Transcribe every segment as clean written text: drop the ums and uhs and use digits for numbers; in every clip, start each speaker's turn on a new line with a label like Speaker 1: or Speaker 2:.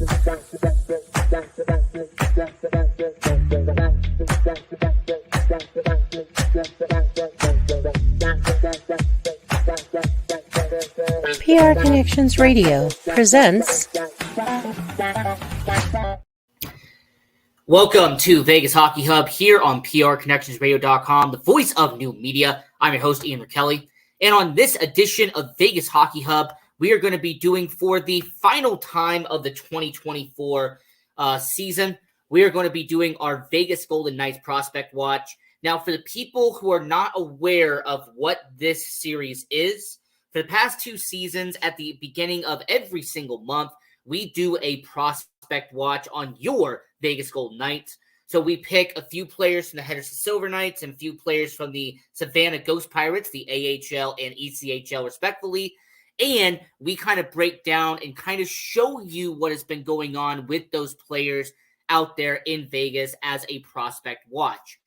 Speaker 1: PR Connections Radio presents.
Speaker 2: Welcome to Vegas Hockey Hub here on PRConnectionsRadio.com, the voice of new media. I'm your host, Ian McKelly. And on this edition of Vegas Hockey Hub, we are going to be doing for the final time of the 2024 season, we are going to be doing our Vegas Golden Knights Prospect Watch. Now, for the people who are not aware of what this series is, for the past two seasons, at the beginning of every single month, we do a prospect watch on your Vegas Golden Knights. So we pick a few players from the Henderson Silver Knights and a few players from the Savannah Ghost Pirates, the AHL and ECHL respectively. And we kind of break down and kind of show you what has been going on with those players out there in Vegas as a prospect watch.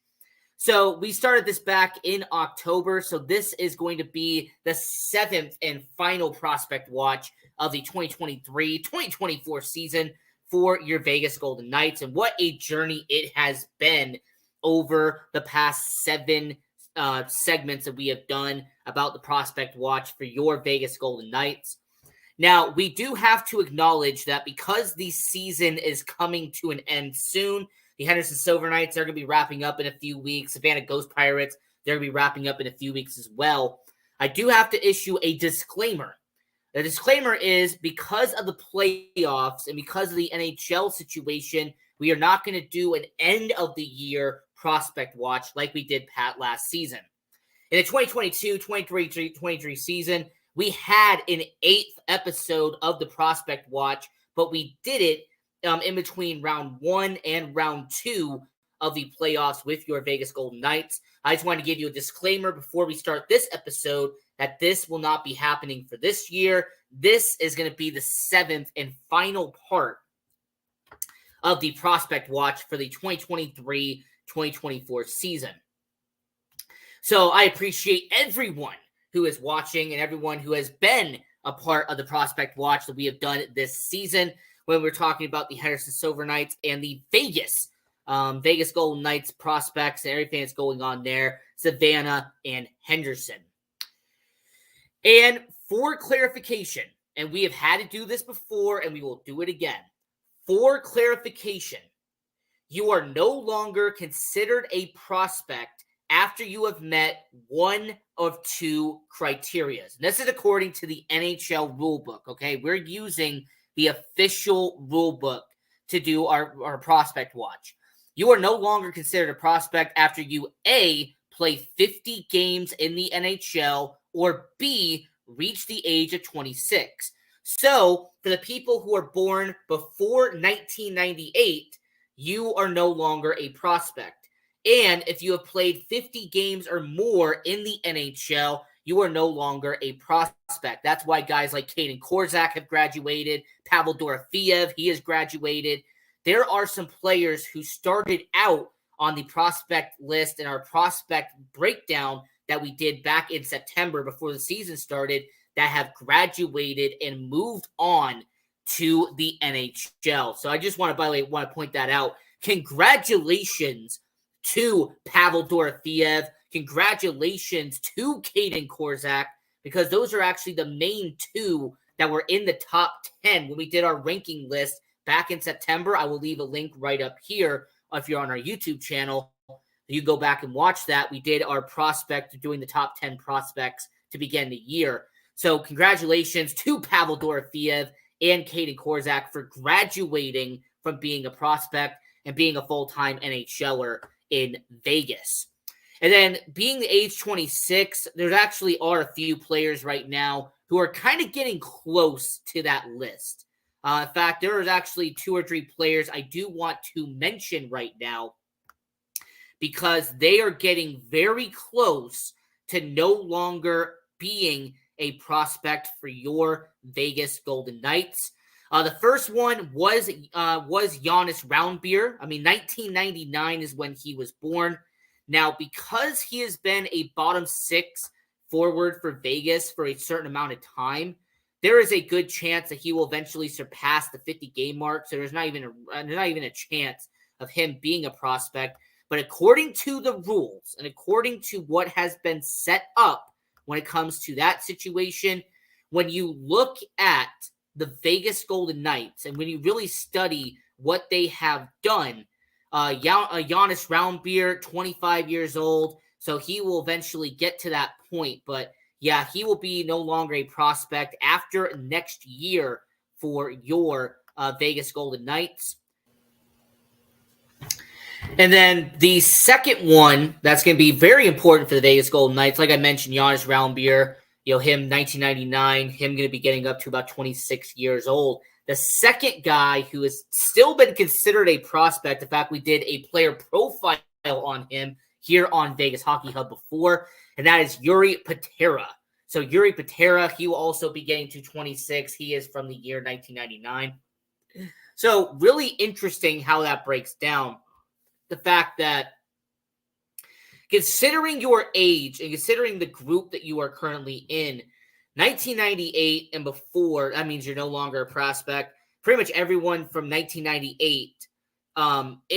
Speaker 2: So we started this back in October. So this is going to be the seventh and final prospect watch of the 2023-2024 season for your Vegas Golden Knights. And what a journey it has been over the past seven segments that we have done about the prospect watch for your Vegas Golden Knights. Now, we do have to acknowledge that because the season is coming to an end soon, the Henderson Silver Knights are going to be wrapping up in a few weeks. Savannah Ghost Pirates, they're going to be wrapping up in a few weeks as well. I do have to issue a disclaimer. The disclaimer is because of the playoffs and because of the NHL situation, we are not going to do an end of the year prospect watch like we did last season. In the 2022-2023 season, we had an 8th episode of the prospect watch, but we did it in between round 1 and round 2 of the playoffs with your Vegas Golden Knights. I just wanted to give you a disclaimer before we start this episode that this will not be happening for this year. This is going to be the 7th and final part of the prospect watch for the 2023-2024 season. So I appreciate everyone who is watching and everyone who has been a part of the prospect watch that we have done this season when we're talking about the Henderson Silver Knights and the Vegas Golden Knights prospects and everything that's going on there, Savannah and Henderson. And for clarification, and we have had to do this before and we will do it again, for clarification, you are no longer considered a prospect after you have met one of two criteria. And this is according to the NHL rulebook, okay? We're using the official rulebook to do our prospect watch. You are no longer considered a prospect after you A, play 50 games in the NHL, or B, reach the age of 26. So, for the people who are born before 1998, you are no longer a prospect. And if you have played 50 games or more in the NHL, you are no longer a prospect. That's why guys like Kaden Korczak have graduated. Pavel Dorofeyev, he has graduated. There are some players who started out on the prospect list and our prospect breakdown that we did back in September before the season started that have graduated and moved on to the NHL. So I just want to point that out. Congratulations to Pavel Dorofeyev. Congratulations to Kaden Korczak, because those are actually the main two that were in the top 10 when we did our ranking list back in September. I will leave a link right up here if you're on our YouTube channel. You go back and watch that. We did our prospect doing the top 10 prospects to begin the year. So congratulations to Pavel Dorofeyev and Kaden Korczak for graduating from being a prospect and being a full-time NHLer in Vegas. And then being the age 26, there actually are a few players right now who are kind of getting close to that list. In fact, there is actually 2 or 3 players I do want to mention right now because they are getting very close to no longer being a prospect for your Vegas Golden Knights. The first one was Jonas Roundbeer. 1999 is when he was born. Now, because he has been a bottom 6 forward for Vegas for a certain amount of time, there is a good chance that he will eventually surpass the 50 game mark. So there's not even a chance of him being a prospect. But according to the rules and according to what has been set up when it comes to that situation, when you look at the Vegas Golden Knights and when you really study what they have done, Jonas Roundbeer, 25 years old, so he will eventually get to that point. But yeah, he will be no longer a prospect after next year for your Vegas Golden Knights. And then the second one that's going to be very important for the Vegas Golden Knights, like I mentioned, Jonas Roundbeer, him 1999, him going to be getting up to about 26 years old. The second guy who has still been considered a prospect, in fact, we did a player profile on him here on Vegas Hockey Hub before, and that is Jiri Patera. So Jiri Patera, he will also be getting to 26. He is from the year 1999. So really interesting how that breaks down. The fact that considering your age and considering the group that you are currently in, 1998 and before, that means you're no longer a prospect. Pretty much everyone from 1998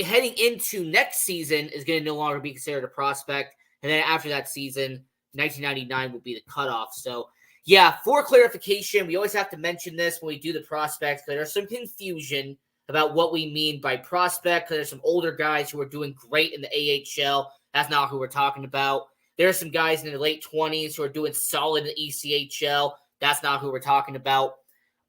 Speaker 2: heading into next season is going to no longer be considered a prospect. And then after that season, 1999 will be the cutoff. So, yeah, for clarification, we always have to mention this when we do the prospects because there's some confusion about what we mean by prospect because there's some older guys who are doing great in the AHL. That's not who we're talking about. There are some guys in the late 20s who are doing solid in the ECHL. That's not who we're talking about.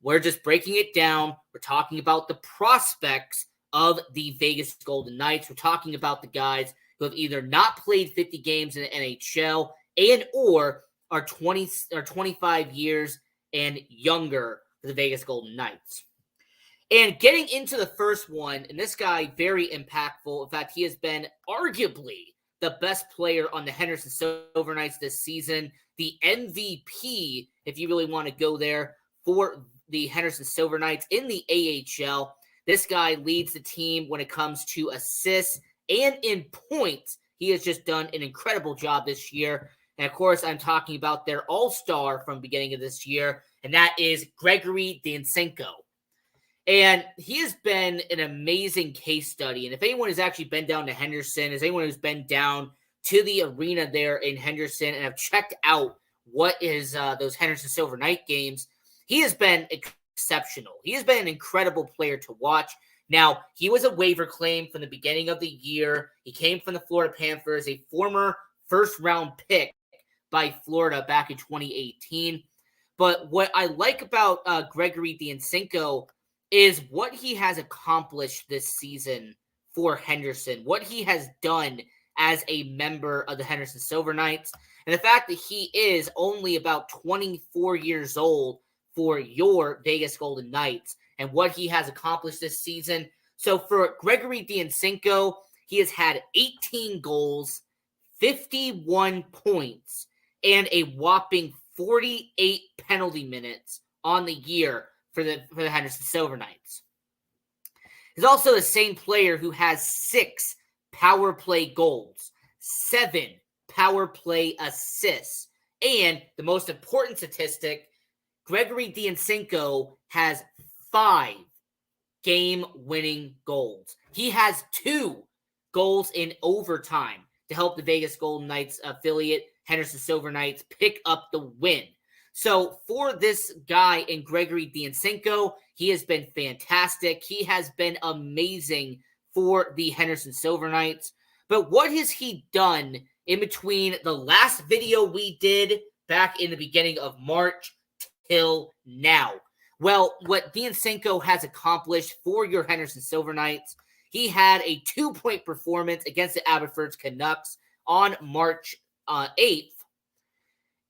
Speaker 2: We're just breaking it down. We're talking about the prospects of the Vegas Golden Knights. We're talking about the guys who have either not played 50 games in the NHL and or are 20 or 25 years and younger for the Vegas Golden Knights. And getting into the first one, and this guy, very impactful. In fact, he has been arguably the best player on the Henderson Silver Knights this season, the MVP, if you really want to go there, for the Henderson Silver Knights in the AHL. This guy leads the team when it comes to assists and in points. He has just done an incredible job this year. And, of course, I'm talking about their all-star from the beginning of this year, and that is Gregory Dyanchenko. And he has been an amazing case study. And if anyone has actually been down to Henderson, as anyone who's been down to the arena there in Henderson and have checked out what is those Henderson Silver Knight games, he has been exceptional. He has been an incredible player to watch. Now, he was a waiver claim from the beginning of the year. He came from the Florida Panthers, a former first-round pick by Florida back in 2018. But what I like about Gregory Dyanchenko is what he has accomplished this season for Henderson, what he has done as a member of the Henderson Silver Knights, and the fact that he is only about 24 years old for your Vegas Golden Knights and what he has accomplished this season. So for Gregory Dyanchenko, he has had 18 goals, 51 points, and a whopping 48 penalty minutes on the year for the Henderson Silver Knights. He's also the same player who has 6 power play goals, 7 power play assists, and the most important statistic, Gregory Dyanchenko has 5 game-winning goals. He has 2 goals in overtime to help the Vegas Golden Knights affiliate, Henderson Silver Knights, pick up the win. So for this guy in Gregory Dyanchenko, he has been fantastic. He has been amazing for the Henderson Silver Knights. But what has he done in between the last video we did back in the beginning of March till now? Well, what Dyanchenko has accomplished for your Henderson Silver Knights, he had a 2-point performance against the Abbotsford Canucks on March 8th.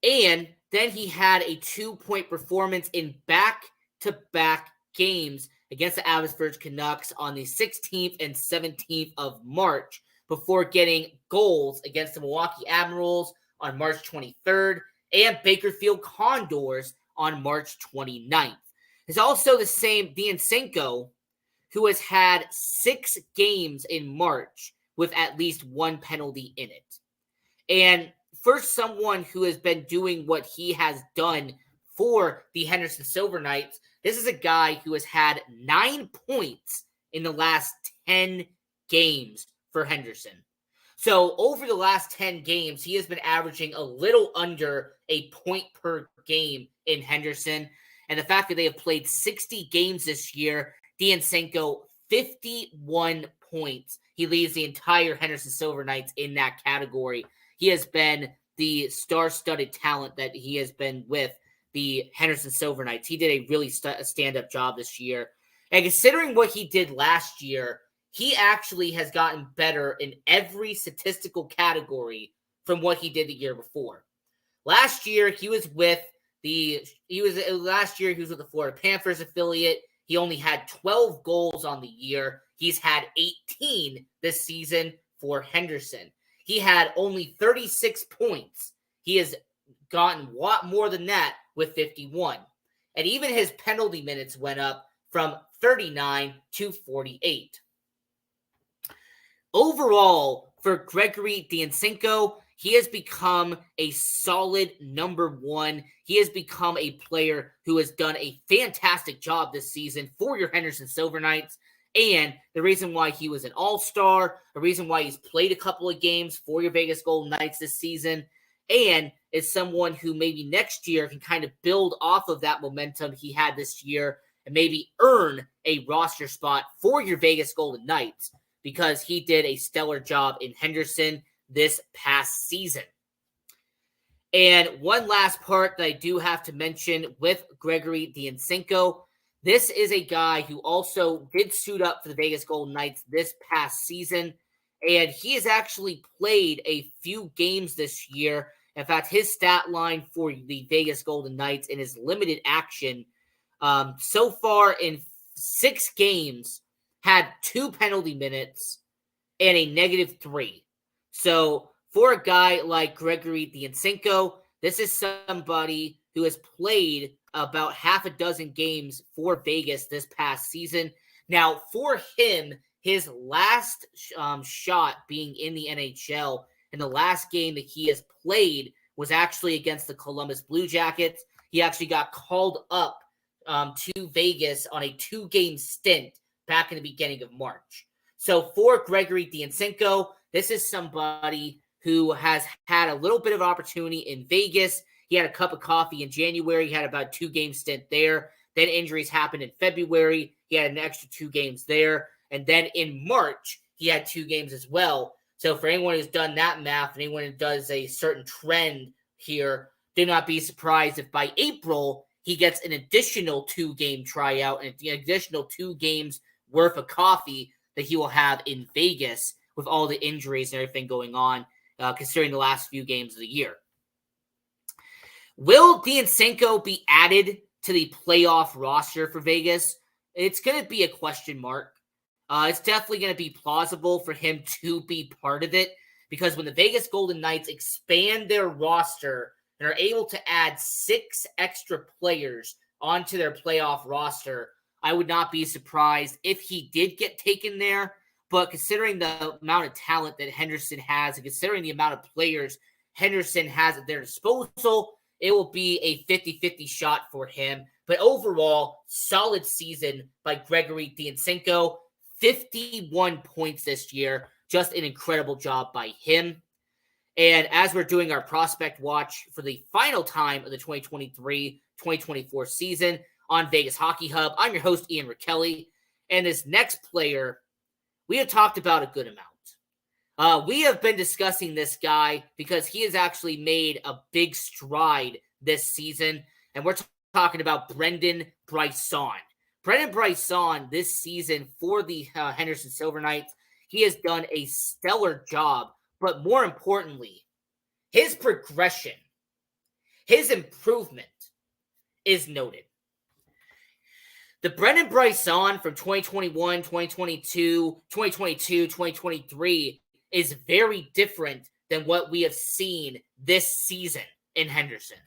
Speaker 2: And then he had a 2-point performance in back-to-back games against the Abbotsford Canucks on the 16th and 17th of March before getting goals against the Milwaukee Admirals on March 23rd and Bakersfield Condors on March 29th. It's also the same Dyanchenko who has had 6 games in March with at least 1 penalty in it. And for someone who has been doing what he has done for the Henderson Silver Knights. This is a guy who has had 9 points in the last 10 games for Henderson. So over the last 10 games, he has been averaging a little under a point per game in Henderson. And the fact that they have played 60 games this year, DeAnsenko, 51 points. He leads the entire Henderson Silver Knights in that category. He has been the star-studded talent that he has been with the Henderson Silver Knights. He did a really stand-up job this year. And considering what he did last year, he actually has gotten better in every statistical category from what he did the year before. Last year, he was with the Florida Panthers affiliate. He only had 12 goals on the year. He's had 18 this season for Henderson. He had only 36 points. He has gotten a lot more than that with 51. And even his penalty minutes went up from 39 to 48. Overall, for Gregory DeAnsenko, he has become a solid number one. He has become a player who has done a fantastic job this season for your Henderson Silver Knights. And the reason why he was an all-star, the reason why he's played a couple of games for your Vegas Golden Knights this season, and is someone who maybe next year can kind of build off of that momentum he had this year and maybe earn a roster spot for your Vegas Golden Knights, because he did a stellar job in Henderson this past season. And one last part that I do have to mention with Gregory DeAnsenko, this is a guy who also did suit up for the Vegas Golden Knights this past season, and he has actually played a few games this year. In fact, his stat line for the Vegas Golden Knights in his limited action so far in 6 games had 2 penalty minutes and a -3. So for a guy like Gregory DeAnsenko, this is somebody who has played about half a dozen games for Vegas this past season. Now, for him, his last shot being in the NHL and the last game that he has played was actually against the Columbus Blue Jackets. He actually got called up to Vegas on a 2-game stint back in the beginning of March. So for Gregory DeAnsenko, this is somebody who has had a little bit of opportunity in Vegas. He had a cup of coffee in January. He had about a 2-game stint there. Then injuries happened in February. He had an extra 2 games there. And then in March, he had 2 games as well. So for anyone who's done that math, anyone who does a certain trend here, do not be surprised if by April, he gets an additional 2-game tryout and an additional 2 games worth of coffee that he will have in Vegas with all the injuries and everything going on, considering the last few games of the year. Will DeAnsenko be added to the playoff roster for Vegas? It's going to be a question mark. It's definitely going to be plausible for him to be part of it, because when the Vegas Golden Knights expand their roster and are able to add 6 extra players onto their playoff roster, I would not be surprised if he did get taken there. But considering the amount of talent that Henderson has and considering the amount of players Henderson has at their disposal, it will be a 50-50 shot for him. But overall, solid season by Gregory DeAnsenko. 51 points this year. Just an incredible job by him. And as we're doing our prospect watch for the final time of the 2023-2024 season on Vegas Hockey Hub, I'm your host, Ian Rakelli. And this next player, we have talked about a good amount. We have been discussing this guy because he has actually made a big stride this season. And we're talking about Brendan Brisson. Brendan Brisson this season for the Henderson Silver Knights, he has done a stellar job. But more importantly, his progression, his improvement is noted. The Brendan Brisson from 2021, 2022, 2023 is very different than what we have seen this season in Henderson.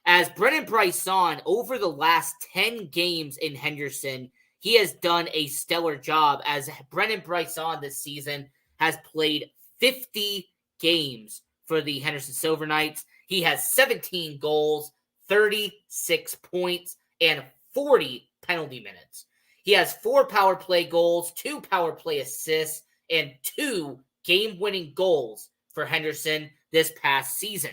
Speaker 2: As Brendan Brisson, over the last 10 games in Henderson, he has done a stellar job, as Brendan Brisson this season has played 50 games for the Henderson Silver Knights. He has 17 goals, 36 points and 40 penalty minutes. He has 4 power play goals, 2 power play assists, and 2 game-winning goals for Henderson this past season.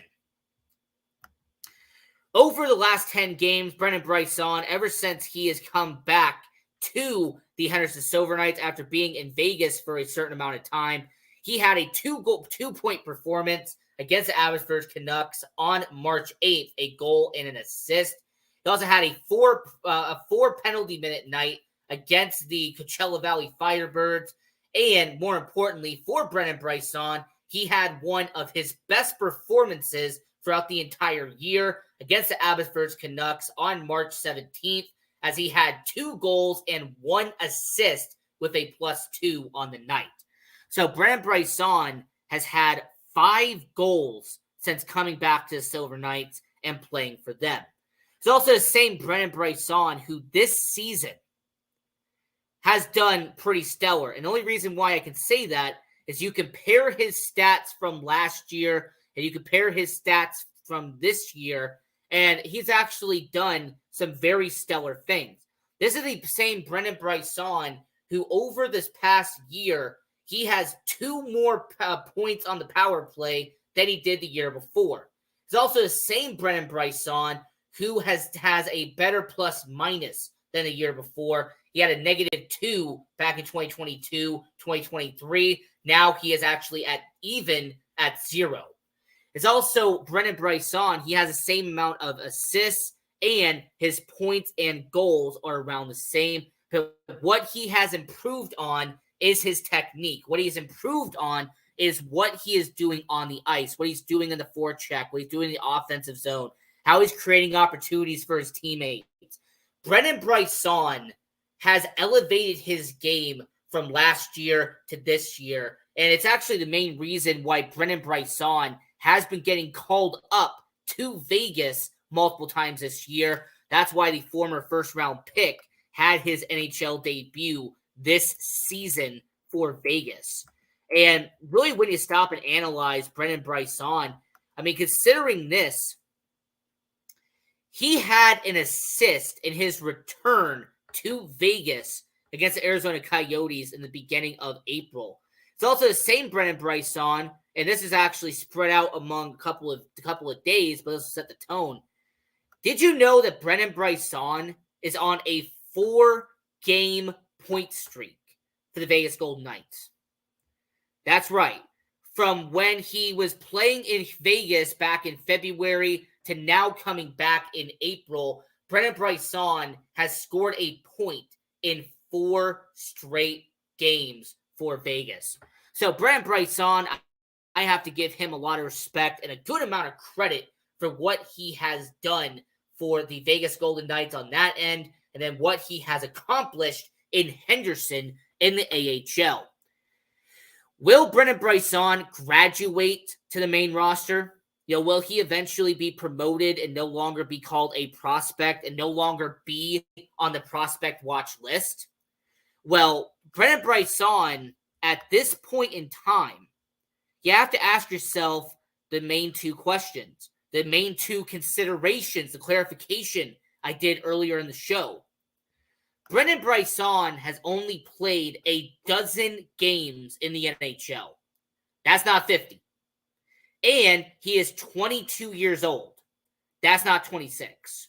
Speaker 2: Over the last 10 games, Brennan Brisson, ever since he has come back to the Henderson Silver Knights after being in Vegas for a certain amount of time, he had a 2-point performance against the Abbotsford Canucks on March 8th, a goal and an assist. He also had a 4 penalty minute night against the Coachella Valley Firebirds. And more importantly, for Brennan Brisson, he had one of his best performances throughout the entire year against the Abbotsford Canucks on March 17th, as he had 2 goals and 1 assist with a +2 on the night. So Brennan Brisson has had 5 goals since coming back to the Silver Knights and playing for them. It's also the same Brennan Brisson who this season has done pretty stellar. And the only reason why I can say that is you compare his stats from last year and you compare his stats from this year, and he's actually done some very stellar things. This is the same Brennan Brisson who over this past year, he has 2 more points on the power play than he did the year before. It's also the same Brennan Brisson who has a better plus-minus than the year before. He had a -2 back in 2022, 2023. Now he is actually at 0. It's also Brennan Brisson. He has the same amount of assists, and his points and goals are around the same. But what he has improved on is his technique. What he's improved on is what he is doing on the ice, what he's doing in the forecheck, what he's doing in the offensive zone, how he's creating opportunities for his teammates. Brennan Brisson has elevated his game from last year to this year, and it's actually the main reason why Brennan Brisson has been getting called up to Vegas multiple times this year. That's why the former first-round pick had his NHL debut this season for Vegas. And really, when you stop and analyze Brennan Brisson, I mean, considering this, he had an assist in his return to Vegas against the Arizona Coyotes in the beginning of April. It's also the same Brennan Brisson, and this is actually spread out among a couple of days, but let's set the tone. Did you know that Brennan Brisson is on a 4-game point streak for the Vegas Golden Knights? That's right. From when he was playing in Vegas back in February to now coming back in April, Brennan Brisson has scored a point in 4 straight games for Vegas. So Brennan Brisson, I have to give him a lot of respect and a good amount of credit for what he has done for the Vegas Golden Knights on that end, and then what he has accomplished in Henderson in the AHL. Will Brennan Brisson graduate to the main roster? Will he eventually be promoted and no longer be called a prospect and no longer be on the prospect watch list? Well, Brennan Brisson, at this point in time, you have to ask yourself the main 2 questions, the main 2 considerations, the clarification I did earlier in the show. Brennan Brisson has only played a dozen games in the NHL. That's not 50. And he is 22 years old. That's not 26.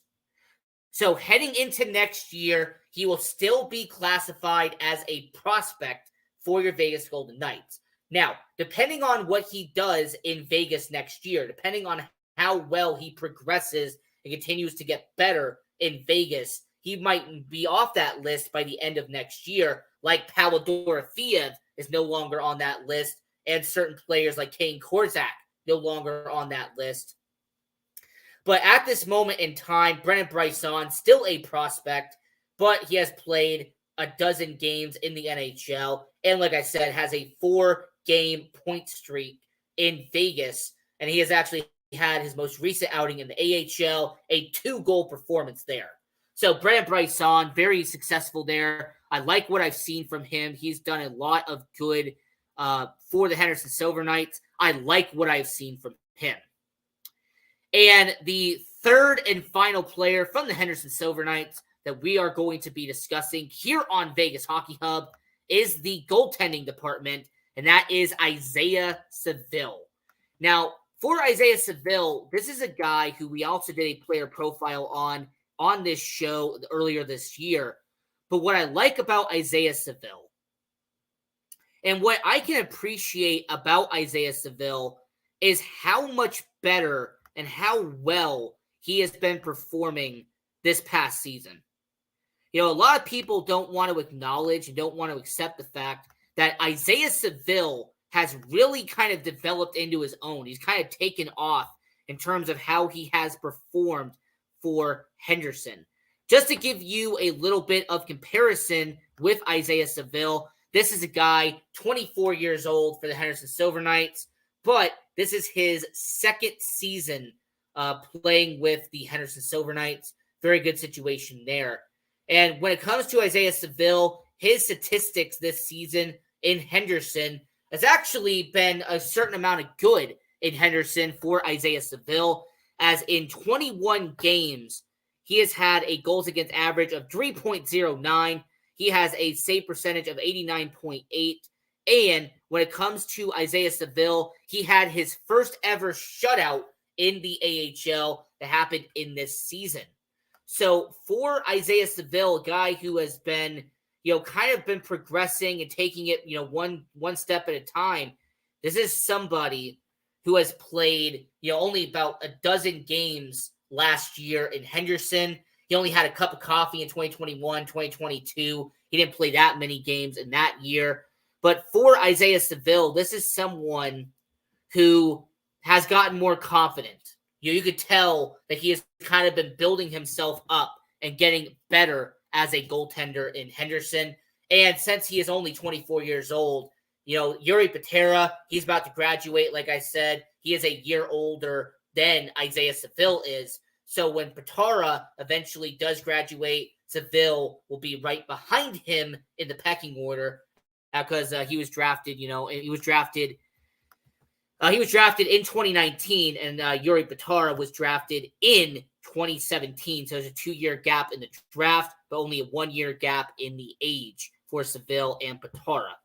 Speaker 2: So heading into next year, he will still be classified as a prospect for your Vegas Golden Knights. Now, depending on what he does in Vegas next year, depending on how well he progresses and continues to get better in Vegas, he might be off that list by the end of next year, like Pavel Dorofeyev is no longer on that list, and certain players like Kane Korczak no longer on that list. But at this moment in time, Brennan Brisson, still a prospect, but he has played a dozen games in the NHL, and like I said, has a 4-game point streak in Vegas, and he has actually had his most recent outing in the AHL, a 2-goal performance there. So Brennan Brisson, very successful there. I like what I've seen from him. He's done a lot of good for the Henderson Silver Knights. I like what I've seen from him. And the third and final player from the Henderson Silver Knights that we are going to be discussing here on Vegas Hockey Hub is the goaltending department, and that is Isaiah Saville. Now, for Isaiah Saville, this is a guy who we also did a player profile on this show earlier this year. But what I like about Isaiah Saville, and what I can appreciate about Isaiah Saville, is how much better and how well he has been performing this past season. A lot of people don't want to acknowledge and don't want to accept the fact that Isaiah Saville has really kind of developed into his own. He's kind of taken off in terms of how he has performed for Henderson. Just to give you a little bit of comparison with Isaiah Saville, this is a guy 24 years old for the Henderson Silver Knights, but this is his second season playing with the Henderson Silver Knights. Very good situation there. And when it comes to Isaiah Saville, his statistics this season in Henderson has actually been a certain amount of good in Henderson for Isaiah Saville, as in 21 games, he has had a goals against average of 3.09. He has a save percentage of 89.8. And when it comes to Isaiah Saville, he had his first ever shutout in the AHL that happened in this season. So for Isaiah Saville, a guy who has been, kind of been progressing and taking it, one step at a time, this is somebody who has played, only about a dozen games last year in Henderson. He only had a cup of coffee in 2021, 2022. He didn't play that many games in that year. But for Isaiah Saville, this is someone who has gotten more confident. You could tell that he has kind of been building himself up and getting better as a goaltender in Henderson. And since he is only 24 years old, Jiri Patera, he's about to graduate. Like I said, he is a year older than Isaiah Saville is. So when Patera eventually does graduate, Saville will be right behind him in the pecking order because he was drafted, he was drafted in 2019, and Jiri Patera was drafted in 2017. So there's a 2-year gap in the draft, but only a 1-year gap in the age for Saville and Patera.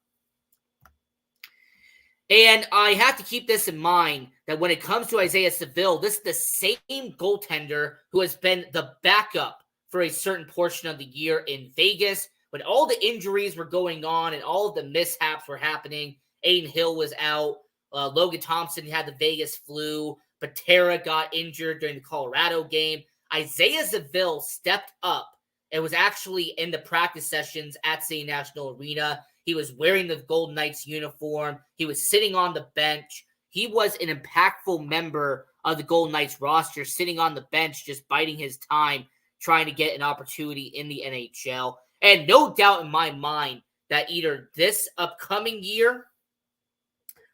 Speaker 2: And I have to keep this in mind that when it comes to Isaiah Saville, this is the same goaltender who has been the backup for a certain portion of the year in Vegas. When all the injuries were going on and all of the mishaps were happening, Aiden Hill was out. Logan Thompson had the Vegas flu. Patera got injured during the Colorado game. Isaiah Saville stepped up and was actually in the practice sessions at City National Arena. He was wearing the Golden Knights uniform. He was sitting on the bench. He was an impactful member of the Golden Knights roster, sitting on the bench, just biding his time, trying to get an opportunity in the NHL. And no doubt in my mind that either this upcoming year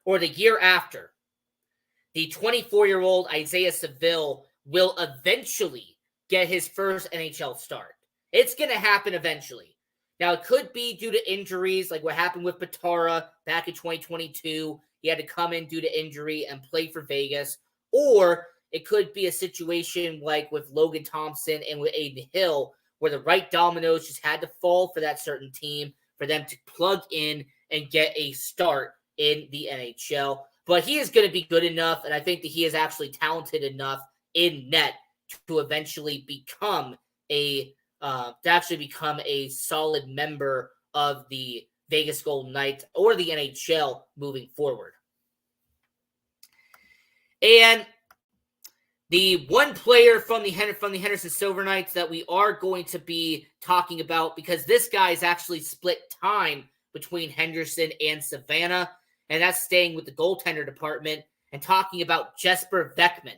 Speaker 2: or the year after, the 24-year-old Isaiah Saville will eventually get his first NHL start. It's going to happen eventually. Now, it could be due to injuries, like what happened with Patera back in 2022. He had to come in due to injury and play for Vegas. Or it could be a situation like with Logan Thompson and with Aiden Hill, where the right dominoes just had to fall for that certain team for them to plug in and get a start in the NHL. But he is going to be good enough, and I think that he is actually talented enough in net to eventually become a solid member of the Vegas Golden Knights or the NHL moving forward. And the one player from the Henderson Silver Knights that we are going to be talking about, because this guy is actually split time between Henderson and Savannah, and that's staying with the goaltender department and talking about Jesper Beckman.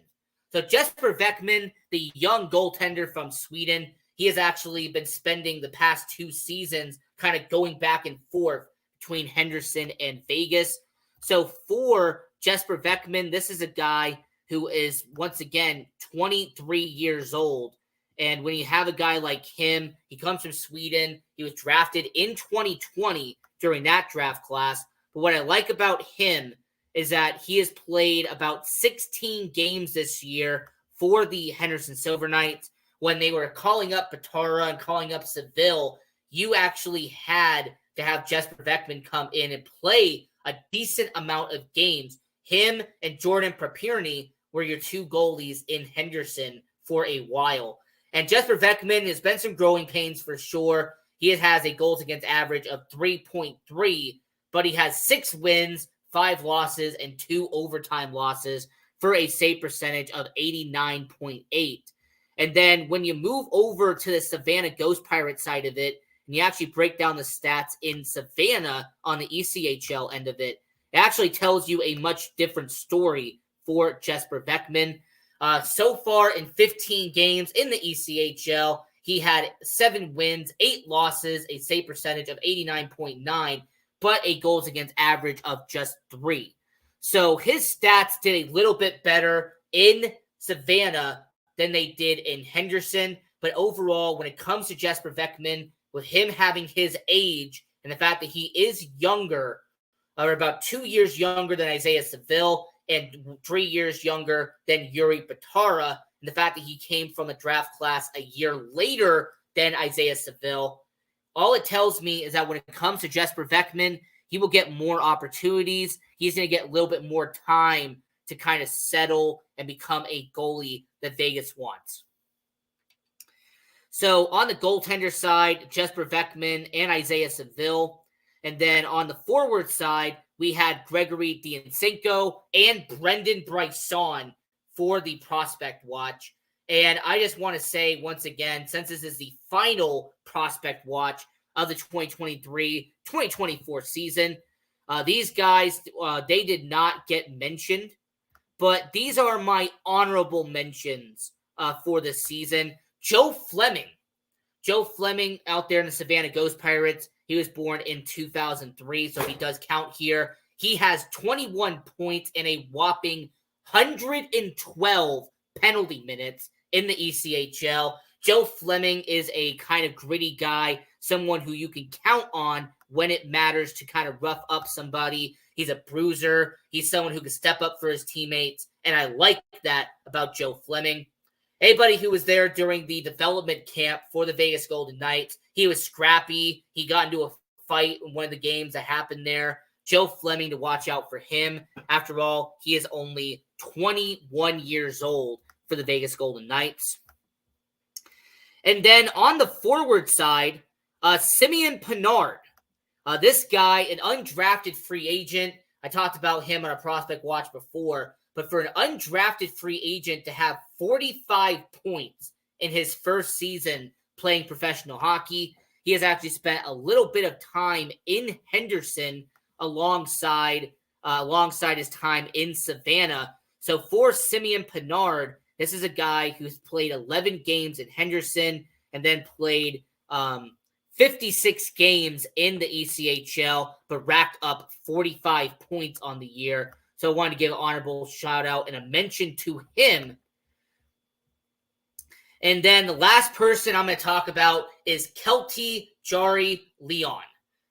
Speaker 2: So Jesper Beckman, the young goaltender from Sweden, he has actually been spending the past 2 seasons kind of going back and forth between Henderson and Vegas. So for Jesper Beckman, this is a guy who is, once again, 23 years old. And when you have a guy like him, he comes from Sweden. He was drafted in 2020 during that draft class. But what I like about him is that he has played about 16 games this year for the Henderson Silver Knights, when they were calling up Batara and calling up Seville, you actually had to have Jesper Beckman come in and play a decent amount of games. Him and Jordan Papirny were your two goalies in Henderson for a while. And Jesper Beckman has been some growing pains for sure. He has a goals against average of 3.3, but he has 6 wins, 5 losses, and 2 overtime losses for a save percentage of 89.8. And then when you move over to the Savannah Ghost Pirate side of it, and you actually break down the stats in Savannah on the ECHL end of it, it actually tells you a much different story for Jesper Beckman. So far in 15 games in the ECHL, he had 7 wins, 8 losses, a save percentage of 89.9, but a goals against average of just 3. So his stats did a little bit better in Savannah than they did in Henderson. But overall, when it comes to Jesper Beckman, with him having his age and the fact that he is younger, or about 2 years younger than Isaiah Seville and 3 years younger than Yuri Batara, and the fact that he came from a draft class a year later than Isaiah Seville, all it tells me is that when it comes to Jesper Beckman, he will get more opportunities. He's going to get a little bit more time to kind of settle and become a goalie that Vegas wants. So on the goaltender side, Jesper Beckman and Isaiah Seville. And then on the forward side, we had Gregory Dioncenko and Brendan Bryson for the prospect watch. And I just want to say once again, since this is the final prospect watch of the 2023-2024 season, these guys, they did not get mentioned, but these are my honorable mentions for this season. Joe Fleming out there in the Savannah Ghost Pirates, he was born in 2003, so he does count here. He has 21 points and a whopping 112 penalty minutes in the ECHL. Joe Fleming is a kind of gritty guy, someone who you can count on when it matters to kind of rough up somebody. He's a bruiser. He's someone who can step up for his teammates, and I like that about Joe Fleming. Anybody who was there during the development camp for the Vegas Golden Knights, he was scrappy. He got into a fight in one of the games that happened there. Joe Fleming, to watch out for him. After all, he is only 21 years old for the Vegas Golden Knights. And then on the forward side, Simeon Pinard. This guy, an undrafted free agent. I talked about him on a prospect watch before. But for an undrafted free agent to have 45 points in his first season playing professional hockey, he has actually spent a little bit of time in Henderson alongside his time in Savannah. So for Simeon Pinard, this is a guy who's played 11 games in Henderson and then played 56 games in the ECHL, but racked up 45 points on the year. So I wanted to give an honorable shout out and a mention to him. And then the last person I'm going to talk about is Kelty Jari Leon.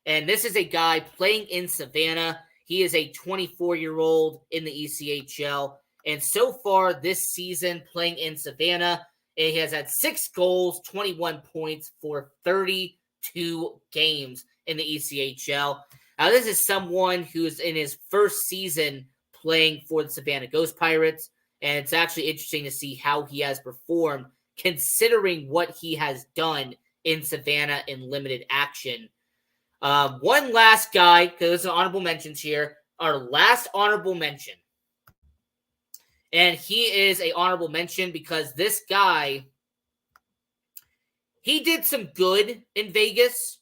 Speaker 2: And this is a guy playing in Savannah. He is a 24-year-old in the ECHL. And so far this season playing in Savannah, he has had 6 goals, 21 points for 32 games in the ECHL. Now, this is someone who's in his first season playing for the Savannah Ghost Pirates, and it's actually interesting to see how he has performed considering what he has done in Savannah in limited action. One last guy, because there's honorable mentions here, our last honorable mention. And he is an honorable mention because this guy, he did some good in Vegas,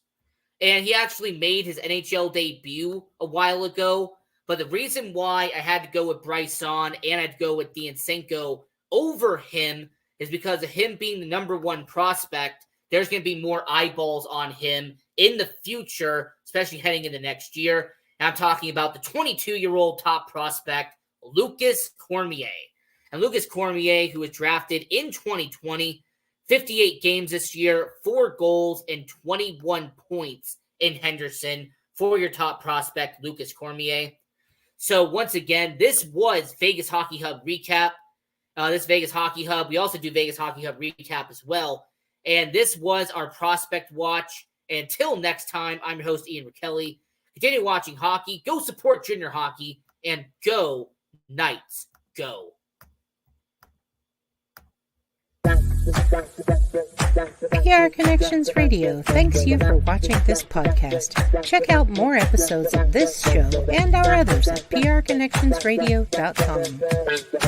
Speaker 2: and he actually made his NHL debut a while ago. But the reason why I had to go with Bryson and I'd go with Dioncenko over him is because of him being the number 1 prospect. There's going to be more eyeballs on him in the future, especially heading into next year. And I'm talking about the 22-year-old top prospect, Lucas Cormier. And Lucas Cormier, who was drafted in 2020, 58 games this year, 4 goals and 21 points in Henderson for your top prospect, Lucas Cormier. So once again, this was Vegas Hockey Hub Recap. this Vegas Hockey Hub. We also do Vegas Hockey Hub recap as well. And this was our prospect watch. Until next time, I'm your host, Ian McKelly. Continue watching hockey. Go support junior hockey. And go, Knights, go.
Speaker 1: PR Connections Radio thanks you for watching this podcast. Check out more episodes of this show and our others at prconnectionsradio.com.